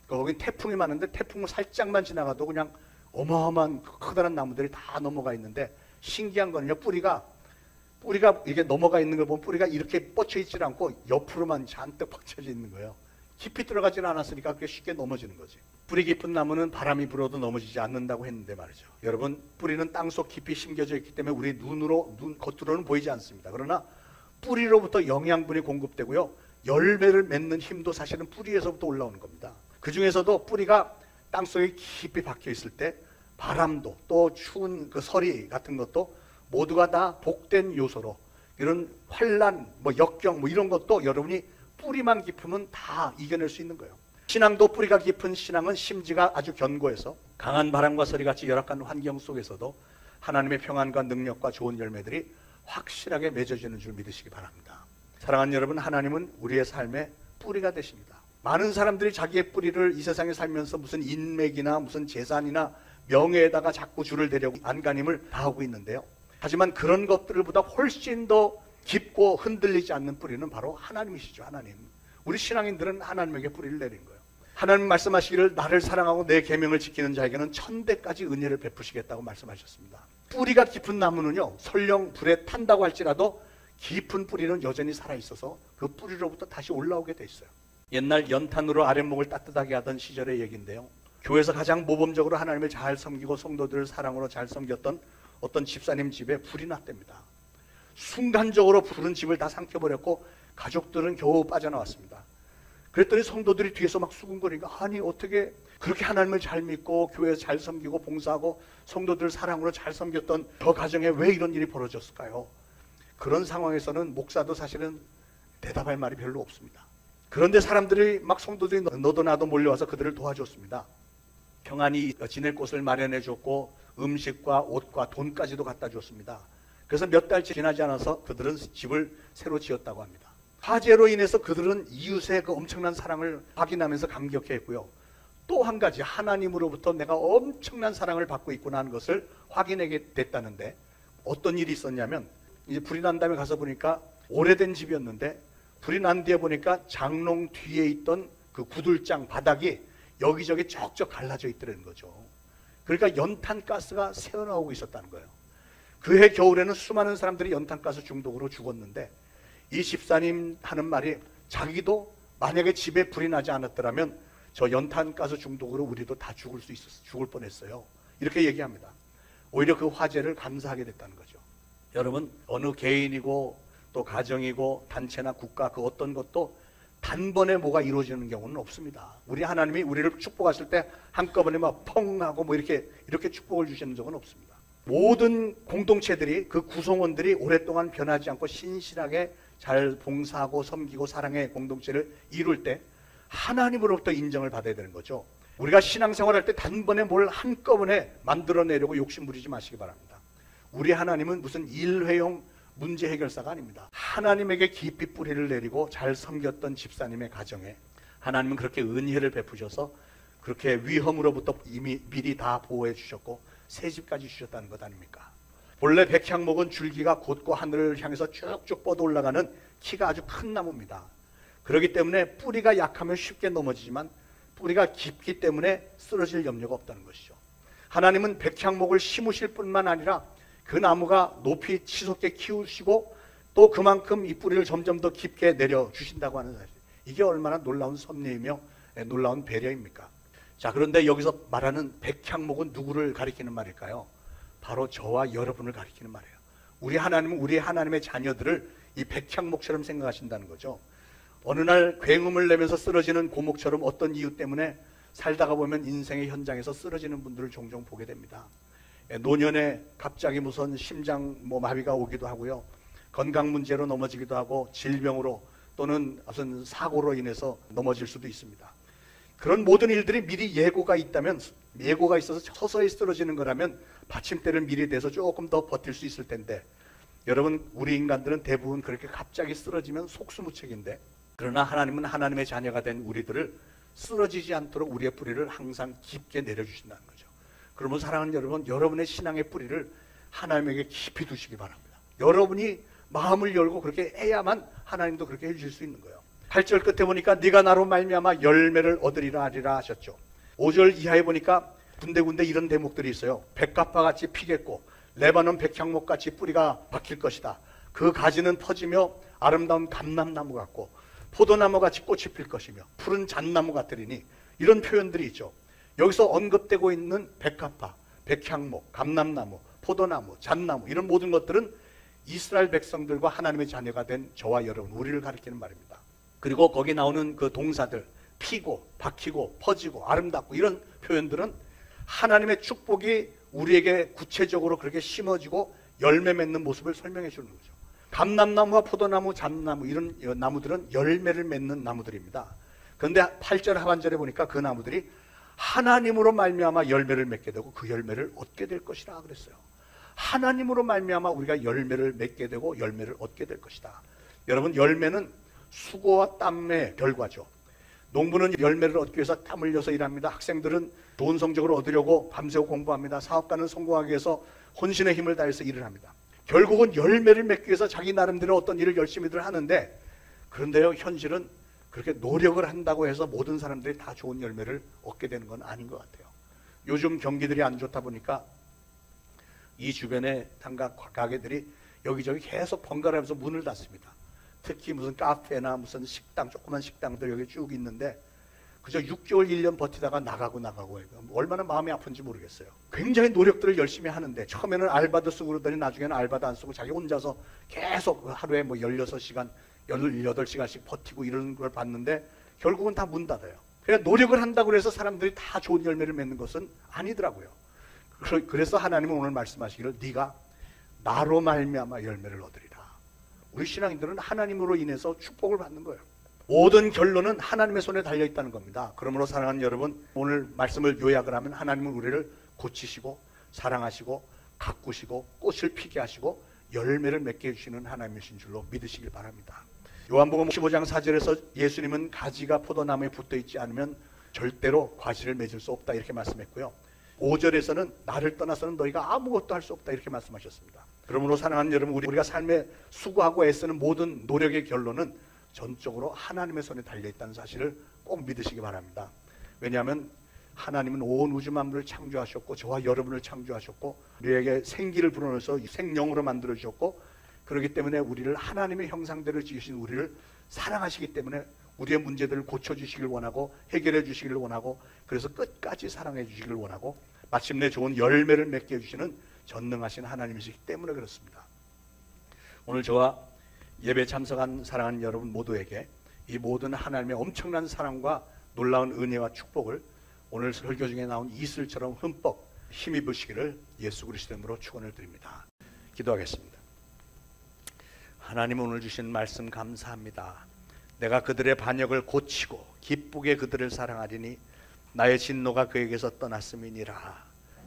거기 태풍이 많은데 태풍을 살짝만 지나가도 그냥 어마어마한 커다란 나무들이 다 넘어가 있는데, 신기한 거는요, 뿌리가 이게 넘어가 있는 걸 보면 뿌리가 이렇게 뻗쳐 있지 않고 옆으로만 잔뜩 뻗쳐져 있는 거예요. 깊이 들어가지는 않았으니까 그게 쉽게 넘어지는 거지. 뿌리 깊은 나무는 바람이 불어도 넘어지지 않는다고 했는데 말이죠. 여러분, 뿌리는 땅속 깊이 심겨져 있기 때문에 우리 눈 겉으로는 보이지 않습니다. 그러나 뿌리로부터 영양분이 공급되고요, 열매를 맺는 힘도 사실은 뿌리에서부터 올라오는 겁니다. 그 중에서도 뿌리가 땅속에 깊이 박혀 있을 때 바람도, 또 추운 그 서리 같은 것도 모두가 다 복된 요소로, 이런 환란, 역경 이런 것도 여러분이 뿌리만 깊으면 다 이겨낼 수 있는 거예요. 신앙도 뿌리가 깊은 신앙은 심지가 아주 견고해서 강한 바람과 서리같이 열악한 환경 속에서도 하나님의 평안과 능력과 좋은 열매들이 확실하게 맺어지는 줄 믿으시기 바랍니다. 사랑하는 여러분, 하나님은 우리의 삶의 뿌리가 되십니다. 많은 사람들이 자기의 뿌리를 이 세상에 살면서 무슨 인맥이나 무슨 재산이나 명예에다가 자꾸 줄을 대려고 안간힘을 다하고 있는데요. 하지만 그런 것들보다 훨씬 더 깊고 흔들리지 않는 뿌리는 바로 하나님이시죠. 하나님. 우리 신앙인들은 하나님에게 뿌리를 내린 거예요. 하나님 말씀하시기를 나를 사랑하고 내 계명을 지키는 자에게는 1000배까지 은혜를 베푸시겠다고 말씀하셨습니다. 뿌리가 깊은 나무는요, 설령 불에 탄다고 할지라도 깊은 뿌리는 여전히 살아있어서 그 뿌리로부터 다시 올라오게 돼 있어요. 옛날 연탄으로 아랫목을 따뜻하게 하던 시절의 얘기인데요, 교회에서 가장 모범적으로 하나님을 잘 섬기고 성도들을 사랑으로 잘 섬겼던 어떤 집사님 집에 불이 났답니다. 순간적으로 불은 집을 다 삼켜버렸고 가족들은 겨우 빠져나왔습니다. 그랬더니 성도들이 뒤에서 막 수군거리니까, 아니 어떻게 그렇게 하나님을 잘 믿고 교회에서 잘 섬기고 봉사하고 성도들 사랑으로 잘 섬겼던 저 가정에 왜 이런 일이 벌어졌을까요? 그런 상황에서는 목사도 사실은 대답할 말이 별로 없습니다. 그런데 사람들이 막 성도들이 너도 나도 몰려와서 그들을 도와줬습니다. 평안히 지낼 곳을 마련해 줬고 음식과 옷과 돈까지도 갖다 줬습니다. 그래서 몇 달 지나지 않아서 그들은 집을 새로 지었다고 합니다. 화재로 인해서 그들은 이웃의 그 엄청난 사랑을 확인하면서 감격했고요. 또 한 가지, 하나님으로부터 내가 엄청난 사랑을 받고 있구나 하는 것을 확인하게 됐다는데, 어떤 일이 있었냐면, 이제 불이 난 다음에 가서 보니까 오래된 집이었는데, 불이 난 뒤에 보니까 장롱 뒤에 있던 그 구들장 바닥이 여기저기 쩍쩍 갈라져 있더라는 거죠. 그러니까 연탄가스가 새어나오고 있었다는 거예요. 그해 겨울에는 수많은 사람들이 연탄가스 중독으로 죽었는데, 이 집사님 하는 말이, 자기도 만약에 집에 불이 나지 않았더라면 저 연탄가스 중독으로 우리도 다 죽을 뻔했어요. 이렇게 얘기합니다. 오히려 그 화재를 감사하게 됐다는 거죠. 여러분, 어느 개인이고 또 가정이고 단체나 국가 그 어떤 것도 단번에 뭐가 이루어지는 경우는 없습니다. 우리 하나님이 우리를 축복하실 때 한꺼번에 막 펑 하고 뭐 이렇게 축복을 주시는 적은 없습니다. 모든 공동체들이, 그 구성원들이 오랫동안 변하지 않고 신실하게 잘 봉사하고 섬기고 사랑의 공동체를 이룰 때 하나님으로부터 인정을 받아야 되는 거죠. 우리가 신앙생활할 때 단번에 뭘 한꺼번에 만들어내려고 욕심 부리지 마시기 바랍니다. 우리 하나님은 무슨 일회용 문제 해결사가 아닙니다. 하나님에게 깊이 뿌리를 내리고 잘 섬겼던 집사님의 가정에 하나님은 그렇게 은혜를 베푸셔서 그렇게 위험으로부터 이미 미리 다 보호해 주셨고 새 집까지 주셨다는 것 아닙니까? 본래 백향목은 줄기가 곧고 하늘을 향해서 쭉쭉 뻗어 올라가는 키가 아주 큰 나무입니다. 그렇기 때문에 뿌리가 약하면 쉽게 넘어지지만 뿌리가 깊기 때문에 쓰러질 염려가 없다는 것이죠. 하나님은 백향목을 심으실 뿐만 아니라 그 나무가 높이 치솟게 키우시고 또 그만큼 이 뿌리를 점점 더 깊게 내려주신다고 하는 사실, 이게 얼마나 놀라운 섭리이며 놀라운 배려입니까? 자, 그런데 여기서 말하는 백향목은 누구를 가리키는 말일까요? 바로 저와 여러분을 가리키는 말이에요. 우리 하나님은 우리 하나님의 자녀들을 이 백향목처럼 생각하신다는 거죠. 어느 날 굉음을 내면서 쓰러지는 고목처럼 어떤 이유 때문에 살다가 보면 인생의 현장에서 쓰러지는 분들을 종종 보게 됩니다. 노년에 갑자기 무슨 심장 마비가 오기도 하고요. 건강 문제로 넘어지기도 하고 질병으로 또는 무슨 사고로 인해서 넘어질 수도 있습니다. 그런 모든 일들이 미리 예고가 있다면, 예고가 있어서 서서히 쓰러지는 거라면 받침대를 미리 대서 조금 더 버틸 수 있을 텐데, 여러분, 우리 인간들은 대부분 그렇게 갑자기 쓰러지면 속수무책인데, 그러나 하나님은 하나님의 자녀가 된 우리들을 쓰러지지 않도록 우리의 뿌리를 항상 깊게 내려주신다는 거죠. 그러면 사랑하는 여러분, 여러분의 신앙의 뿌리를 하나님에게 깊이 두시기 바랍니다. 여러분이 마음을 열고 그렇게 해야만 하나님도 그렇게 해주실 수 있는 거예요. 8절 끝에 보니까 네가 나로 말미암아 열매를 얻으리라 하리라 하셨죠. 5절 이하에 보니까 군데군데 이런 대목들이 있어요. 백합화같이 피겠고 레바논 백향목같이 뿌리가 박힐 것이다. 그 가지는 퍼지며 아름다운 감람나무 같고 포도나무같이 꽃이 필 것이며 푸른 잣나무 같으리니, 이런 표현들이 있죠. 여기서 언급되고 있는 백합화, 백향목, 감람나무, 포도나무, 잣나무, 이런 모든 것들은 이스라엘 백성들과 하나님의 자녀가 된 저와 여러분, 우리를 가리키는 말입니다. 그리고 거기 나오는 그 동사들, 피고, 박히고, 퍼지고, 아름답고, 이런 표현들은 하나님의 축복이 우리에게 구체적으로 그렇게 심어지고 열매 맺는 모습을 설명해 주는 거죠. 감람나무와 포도나무, 잣나무, 이런 나무들은 열매를 맺는 나무들입니다. 그런데 8절 하반절에 보니까 그 나무들이 하나님으로 말미암아 열매를 맺게 되고 그 열매를 얻게 될 것이라 그랬어요. 하나님으로 말미암아 우리가 열매를 맺게 되고 열매를 얻게 될 것이다. 여러분, 열매는 수고와 땀의 결과죠. 농부는 열매를 얻기 위해서 땀 흘려서 일합니다. 학생들은 좋은 성적을 얻으려고 밤새고 공부합니다. 사업가는 성공하기 위해서 혼신의 힘을 다해서 일을 합니다. 결국은 열매를 맺기 위해서 자기 나름대로 어떤 일을 열심히들 하는데, 그런데요, 현실은 그렇게 노력을 한다고 해서 모든 사람들이 다 좋은 열매를 얻게 되는 건 아닌 것 같아요. 요즘 경기들이 안 좋다 보니까 이 주변에 단가 가게들이 여기저기 계속 번갈아가면서 문을 닫습니다. 특히 무슨 카페나 무슨 식당, 조그만 식당들 여기 쭉 있는데 그저 6개월, 1년 버티다가 나가고 해요. 얼마나 마음이 아픈지 모르겠어요. 굉장히 노력들을 열심히 하는데 처음에는 알바도 쓰고 그러더니 나중에는 알바도 안 쓰고 자기 혼자서 계속 하루에 16시간, 18시간씩 버티고 이런 걸 봤는데 결국은 다 문 닫아요. 그러니까 노력을 한다고 해서 사람들이 다 좋은 열매를 맺는 것은 아니더라고요. 그래서 하나님은 오늘 말씀하시기를 네가 나로 말미암아 열매를 얻으리라. 우리 신앙인들은 하나님으로 인해서 축복을 받는 거예요. 모든 결론은 하나님의 손에 달려 있다는 겁니다. 그러므로 사랑하는 여러분, 오늘 말씀을 요약을 하면 하나님은 우리를 고치시고 사랑하시고 가꾸시고 꽃을 피게 하시고 열매를 맺게 해주시는 하나님이신 줄로 믿으시길 바랍니다. 요한복음 15장 4절에서 예수님은 가지가 포도나무에 붙어 있지 않으면 절대로 과실을 맺을 수 없다 이렇게 말씀했고요. 5절에서는 나를 떠나서는 너희가 아무것도 할 수 없다 이렇게 말씀하셨습니다. 그러므로 사랑하는 여러분, 우리가 삶에 수고하고 애쓰는 모든 노력의 결론은 전적으로 하나님의 손에 달려있다는 사실을 꼭 믿으시기 바랍니다. 왜냐하면 하나님은 온 우주 만물을 창조하셨고 저와 여러분을 창조하셨고 우리에게 생기를 불어넣어서 생명으로 만들어주셨고, 그렇기 때문에 우리를 하나님의 형상대로 지으신 우리를 사랑하시기 때문에 우리의 문제들을 고쳐주시길 원하고 해결해 주시길 원하고, 그래서 끝까지 사랑해 주시길 원하고 마침내 좋은 열매를 맺게 해주시는 전능하신 하나님이시기 때문에 그렇습니다. 오늘 저와 예배 참석한 사랑하는 여러분 모두에게 이 모든 하나님의 엄청난 사랑과 놀라운 은혜와 축복을 오늘 설교 중에 나온 이슬처럼 흠뻑 힘입으시기를 예수 그리스도 이름으로 축원을 드립니다. 기도하겠습니다. 하나님, 오늘 주신 말씀 감사합니다. 내가 그들의 반역을 고치고 기쁘게 그들을 사랑하리니 나의 진노가 그에게서 떠났음이니라.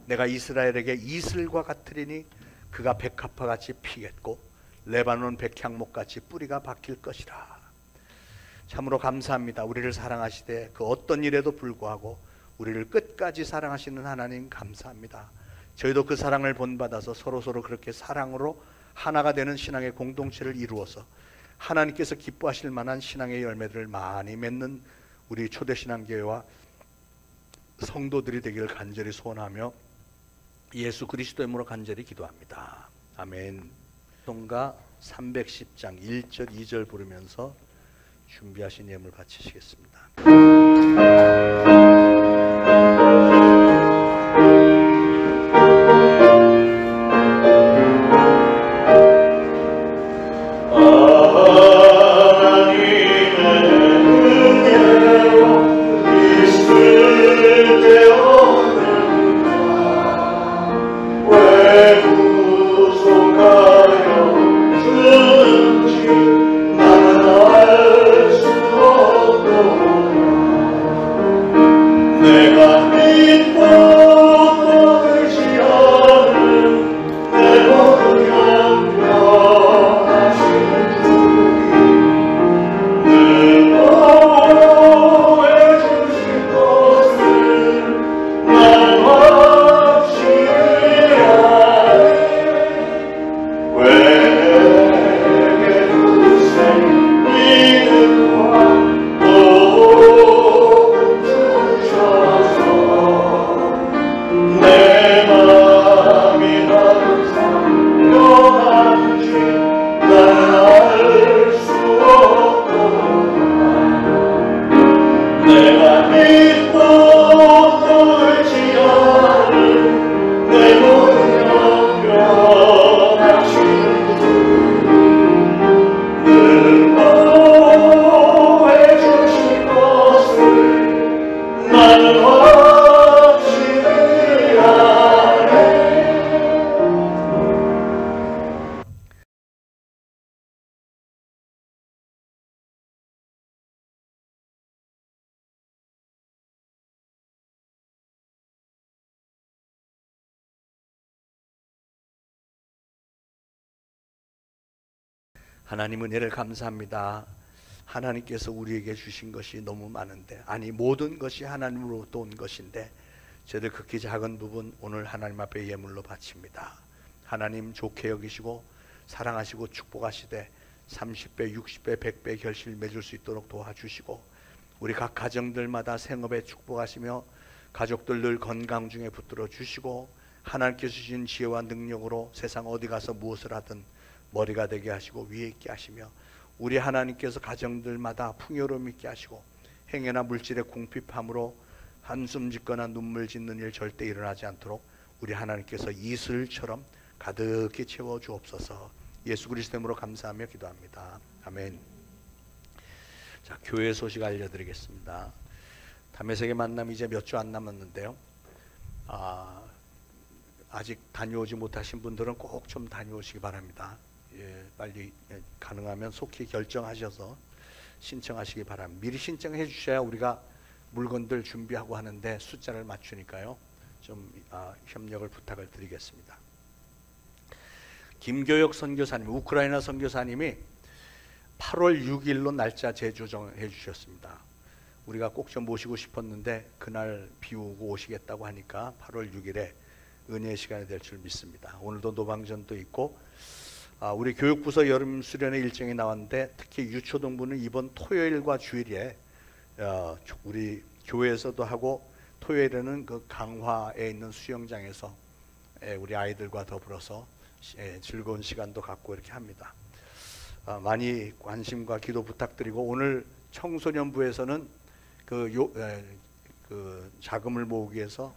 내가 이스라엘에게 이슬과 같으리니 그가 백합화같이 피겠고 레바논 백향목같이 뿌리가 박힐 것이라. 참으로 감사합니다. 우리를 사랑하시되 그 어떤 일에도 불구하고 우리를 끝까지 사랑하시는 하나님 감사합니다. 저희도 그 사랑을 본받아서 서로서로 그렇게 사랑으로 하나가 되는 신앙의 공동체를 이루어서 하나님께서 기뻐하실 만한 신앙의 열매들을 많이 맺는 우리 초대신앙교회와 성도들이 되기를 간절히 소원하며 예수 그리스도 이름으로 간절히 기도합니다. 아멘. 동가 310장 1절 2절 부르면서 준비하신 예물 바치시겠습니다. 하나님 은혜를 감사합니다. 하나님께서 우리에게 주신 것이 너무 많은데, 아니 모든 것이 하나님으로부터 온 것인데 저희들 극히 작은 부분 오늘 하나님 앞에 예물로 바칩니다. 하나님 좋게 여기시고 사랑하시고 축복하시되 30배, 60배, 100배 결실 맺을 수 있도록 도와주시고 우리 각 가정들마다 생업에 축복하시며 가족들 늘 건강 중에 붙들어 주시고 하나님께서 주신 지혜와 능력으로 세상 어디 가서 무엇을 하든 머리가 되게 하시고 위에 있게 하시며 우리 하나님께서 가정들마다 풍요로움 있게 하시고 행여나 물질의 궁핍함으로 한숨 짓거나 눈물 짓는 일 절대 일어나지 않도록 우리 하나님께서 이슬처럼 가득히 채워 주옵소서. 예수 그리스도 이름으로 감사하며 기도합니다. 아멘. 자, 교회 소식 알려드리겠습니다. 담에색의 만남 이제 몇 주 안 남았는데요. 아직 다녀오지 못하신 분들은 꼭 좀 다녀오시기 바랍니다. 빨리 가능하면 속히 결정하셔서 신청하시기 바랍니다. 미리 신청해 주셔야 우리가 물건들 준비하고 하는데 숫자를 맞추니까요. 좀 협력을 부탁을 드리겠습니다. 김교혁 선교사님, 우크라이나 선교사님이 8월 6일로 날짜 재조정해 주셨습니다. 우리가 꼭 좀 모시고 싶었는데 그날 비우고 오시겠다고 하니까 8월 6일에 은혜의 시간이 될 줄 믿습니다. 오늘도 노방전도 있고 우리 교육부서 여름 수련회 일정이 나왔는데 특히 유초등부는 이번 토요일과 주일에 우리 교회에서도 하고 토요일에는 그 강화에 있는 수영장에서 우리 아이들과 더불어서 즐거운 시간도 갖고 이렇게 합니다. 많이 관심과 기도 부탁드리고 오늘 청소년부에서는 그 자금을 모으기 위해서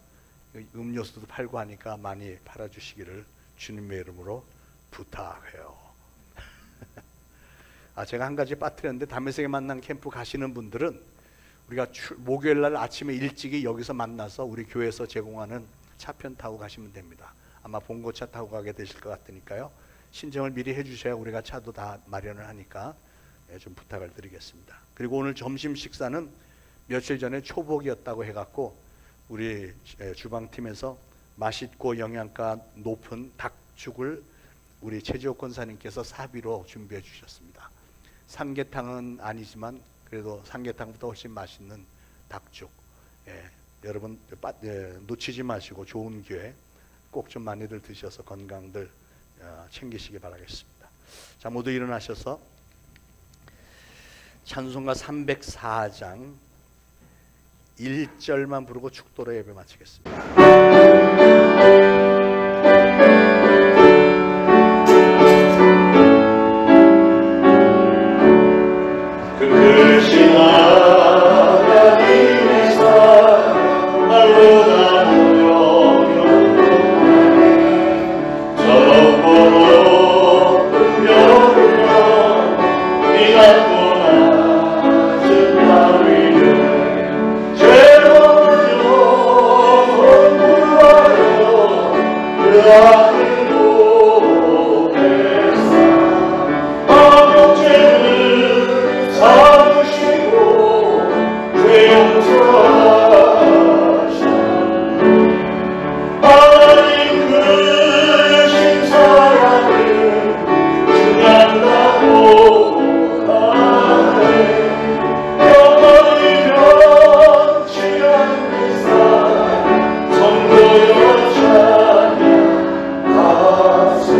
음료수도 팔고 하니까 많이 팔아주시기를 주님의 이름으로 부탁해요. 제가 한 가지 빠뜨렸는데 담에색에 만난 캠프 가시는 분들은 우리가 목요일 날 아침에 일찍이 여기서 만나서 우리 교회에서 제공하는 차편 타고 가시면 됩니다. 아마 봉고차 타고 가게 되실 것 같으니까요. 신청을 미리 해주셔야 우리가 차도 다 마련을 하니까 좀 부탁을 드리겠습니다. 그리고 오늘 점심 식사는 며칠 전에 초복이었다고 해갖고 우리 주방팀에서 맛있고 영양가 높은 닭죽을 우리 최지옥 권사님께서 사비로 준비해 주셨습니다. 삼계탕은 아니지만 그래도 삼계탕보다 훨씬 맛있는 닭죽. 여러분 놓치지 마시고 좋은 기회 꼭 좀 많이들 드셔서 건강들 챙기시기 바라겠습니다. 자, 모두 일어나셔서 찬송가 304장 1절만 부르고 축도로 예배 마치겠습니다. 크신 하나님의 사랑 말로 나누어 적고 높은 별이여 네 같고 낮은 달 위에 죄로운 영혼 구하여 그 앞에 높에서 방역죄를 사주시고 죄 용서하셨네. 하나님 크신 사랑을 주장하고 가네. 영원히 변치 않는 사랑 성도여 찬양하세.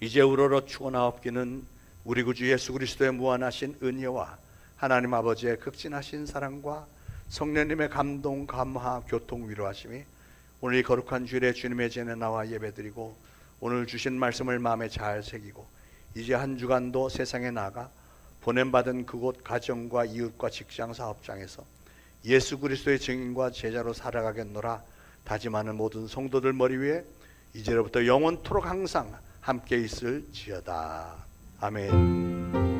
이제 우러러 추고나옵기는 우리 구주 예수 그리스도의 무한하신 은혜와 하나님 아버지의 극진하신 사랑과 성령님의 감동, 감화, 교통, 위로하심이 오늘 이 거룩한 주일에 주님의 전에 나와 예배드리고 오늘 주신 말씀을 마음에 잘 새기고 이제 한 주간도 세상에 나가 보냄받은 그곳 가정과 이웃과 직장 사업장에서 예수 그리스도의 증인과 제자로 살아가겠노라 다짐하는 모든 성도들 머리 위에 이제로부터 영원토록 항상 함께 있을지어다. 아멘.